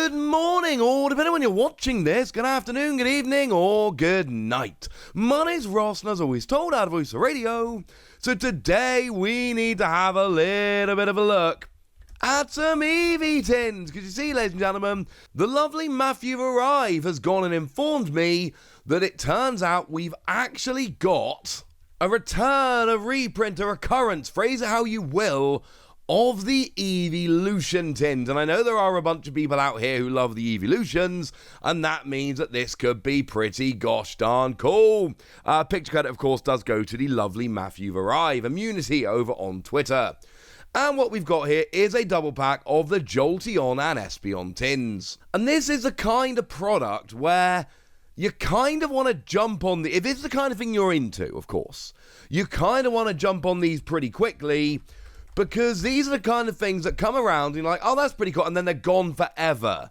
Good morning, or depending on when you're watching this, good afternoon, good evening, or good night. My name's Ross, and as always told, out of Voice of Radio. So today we need to have a little bit of a look at some Eevee tins. Because you see, ladies and gentlemen, the lovely Matthew Arrive has gone and informed me that it turns out we've actually got a return, a reprint, a recurrence, phrase it how you will, of the Eeveelution tins. And I know there are a bunch of people out here who love the Eeveelutions, and that means that this could be pretty gosh darn cool. Picture credit, of course, does go to the lovely Matthew Arrive, Immunity over on Twitter. And what we've got here is a double pack of the Jolteon and Espeon tins. And this is the kind of product where you kind of want to jump on if it's the kind of thing you're into, of course, you kind of want to jump on these pretty quickly, because these are the kind of things that come around and you're like, oh, that's pretty cool, and then they're gone forever.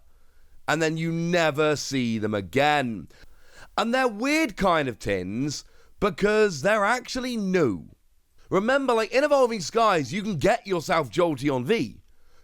And then you never see them again. And they're weird kind of tins because they're actually new. Remember, like in Evolving Skies, you can get yourself Jolteon V.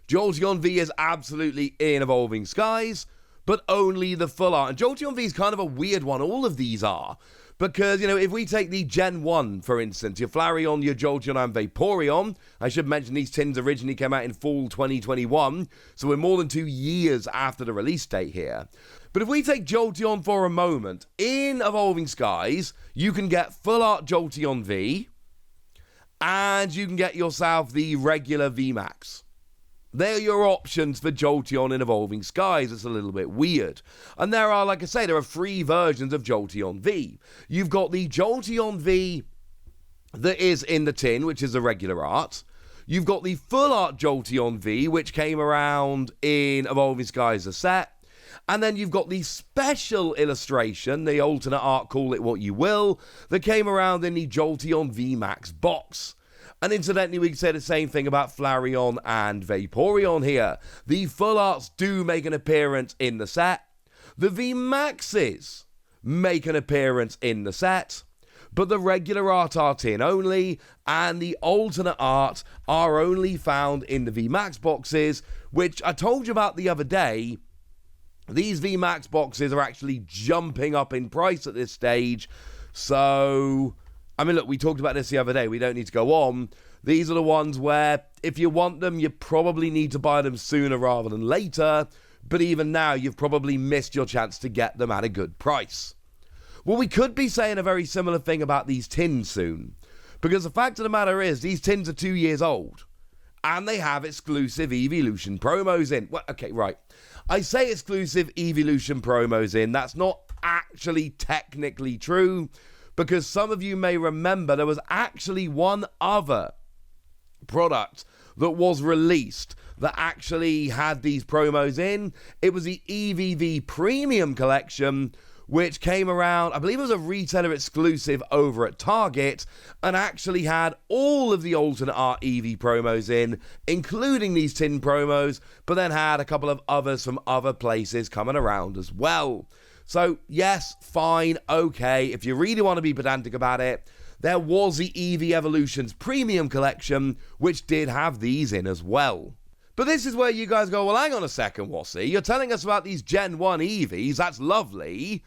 Jolteon V is absolutely in Evolving Skies, but only the full art. And Jolteon V is kind of a weird one. All of these are. Because, you know, if we take the Gen 1, for instance, your Flareon, your Jolteon, and Vaporeon, I should mention these tins originally came out in fall 2021, so we're more than 2 years after the release date here. But if we take Jolteon for a moment, in Evolving Skies, you can get full art Jolteon V, and you can get yourself the regular VMAX. They're your options for Jolteon in Evolving Skies. It's a little bit weird. And there are, like I say, there are 3 versions of Jolteon V. You've got the Jolteon V that is in the tin, which is the regular art. You've got the full art Jolteon V, which came around in Evolving Skies as a set. And then you've got the special illustration, the alternate art, call it what you will, that came around in the Jolteon VMAX box. And incidentally, we can say the same thing about Flareon and Vaporeon here. The full arts do make an appearance in the set. The VMAXs make an appearance in the set. But the regular art are tin only, and the alternate art are only found in the VMAX boxes, which I told you about the other day. These VMAX boxes are actually jumping up in price at this stage. So, I mean, look, we talked about this the other day. We don't need to go on. These are the ones where, if you want them, you probably need to buy them sooner rather than later. But even now, you've probably missed your chance to get them at a good price. Well, we could be saying a very similar thing about these tins soon. Because the fact of the matter is, these tins are 2 years old. And they have exclusive Eeveelution promos in. Well, okay, right. I say exclusive Eeveelution promos in. That's not actually technically true, because some of you may remember there was actually one other product that was released that actually had these promos in. It was the Eevee Premium Collection, which came around, I believe it was a retailer exclusive over at Target, and actually had all of the alternate art Eevee promos in, including these tin promos, but then had a couple of others from other places coming around as well. So, yes, fine, okay, if you really want to be pedantic about it, there was the Eeveelution's Premium Collection, which did have these in as well. But this is where you guys go, well, hang on a second, Wassy, you're telling us about these Gen 1 Eevees, that's lovely,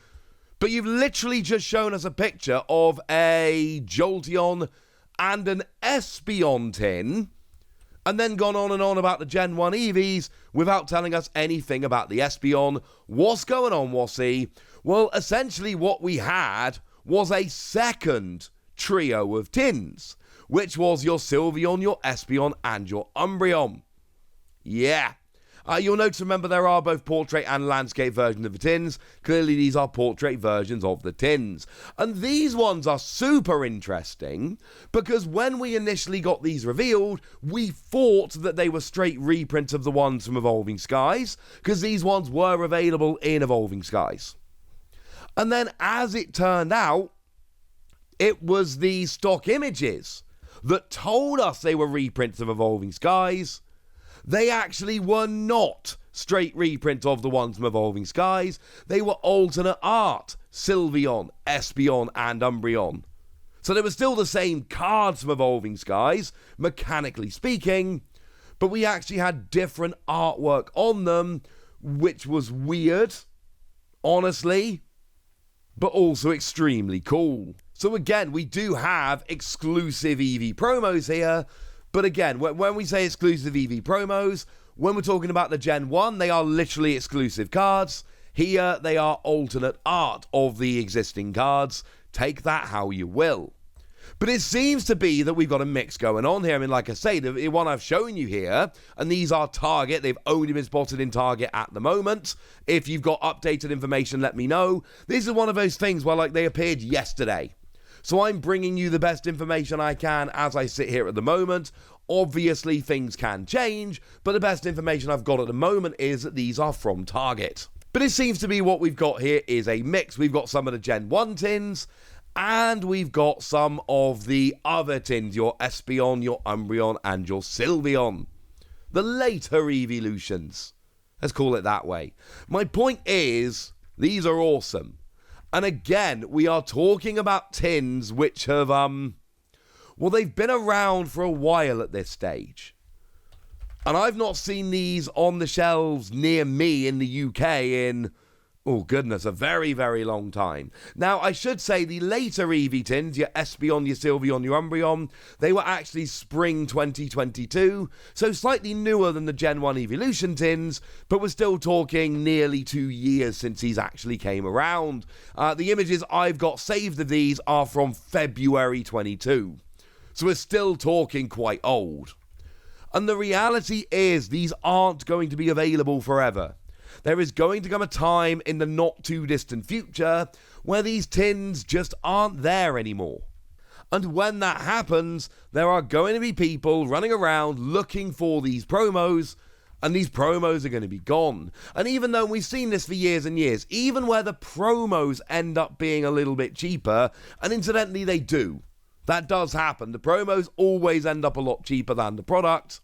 but you've literally just shown us a picture of a Jolteon and an Espeon tin, and then gone on and on about the Gen 1 Eevees without telling us anything about the Espeon. What's going on, Wassy? Well, essentially what we had was a second trio of tins, which was your Sylveon, your Espeon, and your Umbreon. Yeah. You'll notice, remember, there are both portrait and landscape versions of the tins. Clearly, these are portrait versions of the tins. And these ones are super interesting because when we initially got these revealed, we thought that they were straight reprints of the ones from Evolving Skies, because these ones were available in Evolving Skies. And then, as it turned out, it was the stock images that told us they were reprints of Evolving Skies. They actually were not straight reprints of the ones from Evolving Skies. They were alternate art, Sylveon, Espeon, and Umbreon. So they were still the same cards from Evolving Skies, mechanically speaking, but we actually had different artwork on them, which was weird, honestly, but also extremely cool. So again, we do have exclusive Eevee promos here, but again, when we say exclusive Eevee promos, when we're talking about the Gen 1, they are literally exclusive cards. Here, they are alternate art of the existing cards. Take that how you will. But it seems to be that we've got a mix going on here. I mean, like I say, the one I've shown you here, and these are Target. They've only been spotted in Target at the moment. If you've got updated information, let me know. This is one of those things where, like, they appeared yesterday. So I'm bringing you the best information I can as I sit here at the moment. Obviously, things can change, but the best information I've got at the moment is that these are from Target. But it seems to be what we've got here is a mix. We've got some of the Gen 1 tins, and we've got some of the other tins, your Espeon, your Umbreon, and your Sylveon. The later Eeveelutions. Let's call it that way. My point is, these are awesome. And again, we are talking about tins which have, well, they've been around for a while at this stage. And I've not seen these on the shelves near me in the UK in, oh goodness, a very, very long time. Now, I should say the later Eevee tins, your Espeon, your Sylveon, your Umbreon, they were actually spring 2022, so slightly newer than the Gen 1 Eeveelution tins, but we're still talking nearly 2 years since these actually came around. The images I've got saved of these are from February 22, so we're still talking quite old. And the reality is, these aren't going to be available forever. There is going to come a time in the not too distant future where these tins just aren't there anymore. And when that happens, there are going to be people running around looking for these promos, and these promos are going to be gone. And even though we've seen this for years and years, even where the promos end up being a little bit cheaper, and incidentally they do, that does happen. The promos always end up a lot cheaper than the product.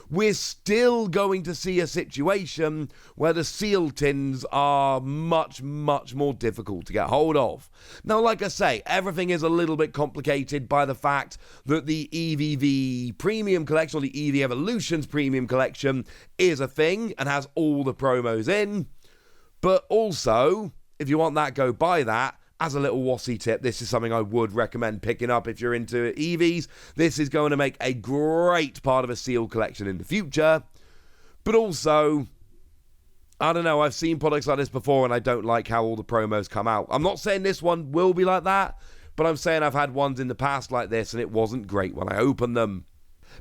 We're still going to see a situation where the sealed tins are much, much more difficult to get hold of. Now, like I say, everything is a little bit complicated by the fact that the EVV Premium Collection, or the Eeveelution's Premium Collection, is a thing and has all the promos in. But also, if you want that, go buy that. As a little wassy tip, this is something I would recommend picking up if you're into Eevees. This is going to make a great part of a sealed collection in the future. But also, I don't know, I've seen products like this before and I don't like how all the promos come out. I'm not saying this one will be like that, but I'm saying I've had ones in the past like this and it wasn't great when I opened them.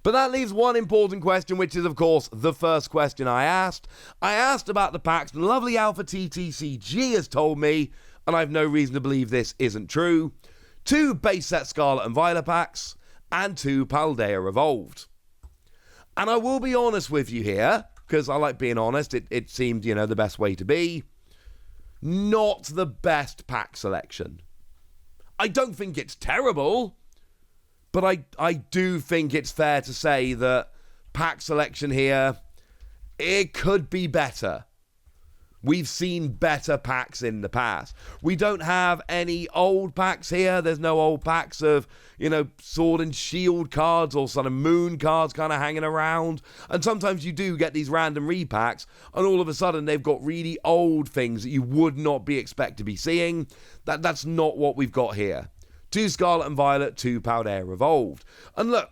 But that leaves one important question, which is, of course, the first question I asked. I asked about the packs, and lovely Alpha TCG has told me, and I've no reason to believe this isn't true, 2 base set Scarlet and Violet packs, and 2 Paldea Evolved. And I will be honest with you here, because I like being honest, it seemed, the best way to be. Not the best pack selection. I don't think it's terrible, but I do think it's fair to say that pack selection here, it could be better. We've seen better packs in the past. We don't have any old packs here. There's no old packs of, Sword and Shield cards or Sun and Moon cards kind of hanging around. And sometimes you do get these random repacks, and all of a sudden they've got really old things that you would not be expect to be seeing. That's not what we've got here. 2 Scarlet and Violet, 2 Paldea Evolved. And look,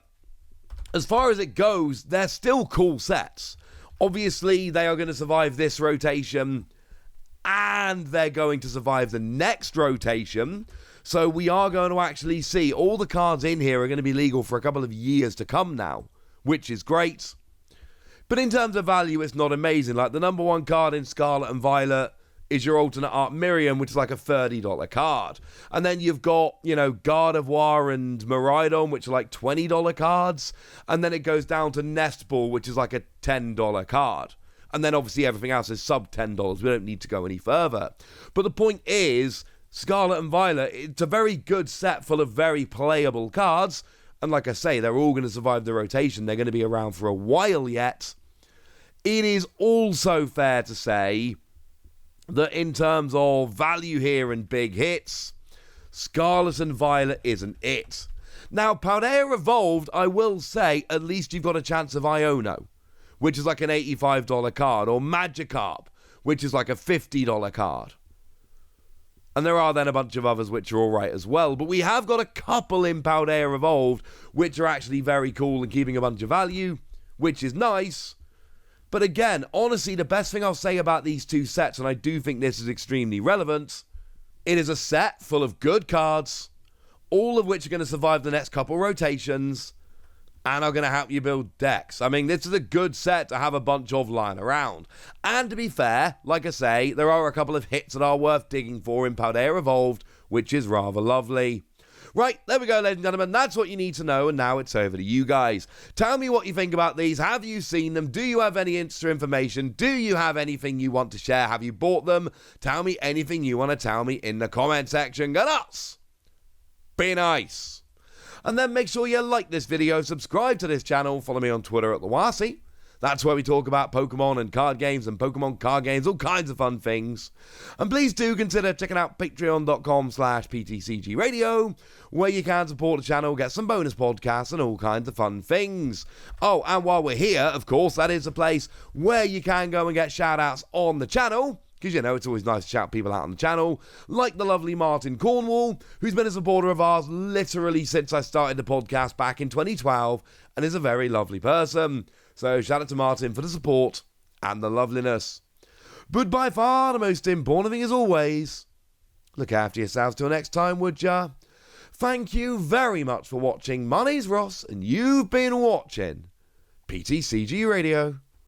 as far as it goes, they're still cool sets. Obviously, they are going to survive this rotation, and they're going to survive the next rotation. So we are going to actually see all the cards in here are going to be legal for a couple of years to come now, which is great. But in terms of value, it's not amazing. Like, the number 1 card in Scarlet and Violet is your alternate art Miriam, which is like a $30 card. And then you've got, Gardevoir and Miraidon, which are like $20 cards. And then it goes down to Nest Ball, which is like a $10 card. And then obviously everything else is sub $10. We don't need to go any further. But the point is, Scarlet and Violet, it's a very good set full of very playable cards. And like I say, they're all going to survive the rotation. They're going to be around for a while yet. It is also fair to say that in terms of value here and big hits, Scarlet and Violet isn't it. Now, Paldea Evolved, I will say, at least you've got a chance of Iono, which is like an $85 card, or Magikarp, which is like a $50 card. And there are then a bunch of others which are alright as well. But we have got a couple in Paldea Evolved, which are actually very cool and keeping a bunch of value, which is nice. But again, honestly, the best thing I'll say about these two sets, and I do think this is extremely relevant, it is a set full of good cards, all of which are going to survive the next couple rotations, and are going to help you build decks. I mean, this is a good set to have a bunch of lying around. And to be fair, like I say, there are a couple of hits that are worth digging for in Paldea Evolved, which is rather lovely. Right, there we go, ladies and gentlemen. That's what you need to know, and now it's over to you guys. Tell me what you think about these. Have you seen them? Do you have any Insta information? Do you have anything you want to share? Have you bought them? Tell me anything you want to tell me in the comment section. Go nuts! Be nice. And then make sure you like this video, subscribe to this channel, follow me on Twitter at @LeWasi. That's where we talk about Pokemon and card games and Pokemon card games, all kinds of fun things. And please do consider checking out patreon.com/PTCGradio, where you can support the channel, get some bonus podcasts and all kinds of fun things. Oh, and while we're here, of course, that is a place where you can go and get shout-outs on the channel. Because, you know, it's always nice to shout people out on the channel, like the lovely Martin Cornwall, who's been a supporter of ours literally since I started the podcast back in 2012, and is a very lovely person. So shout out to Martin for the support and the loveliness. But by far the most important thing, as always, look after yourselves till next time, would ya? Thank you very much for watching. My name's Ross, and you've been watching PTCG Radio.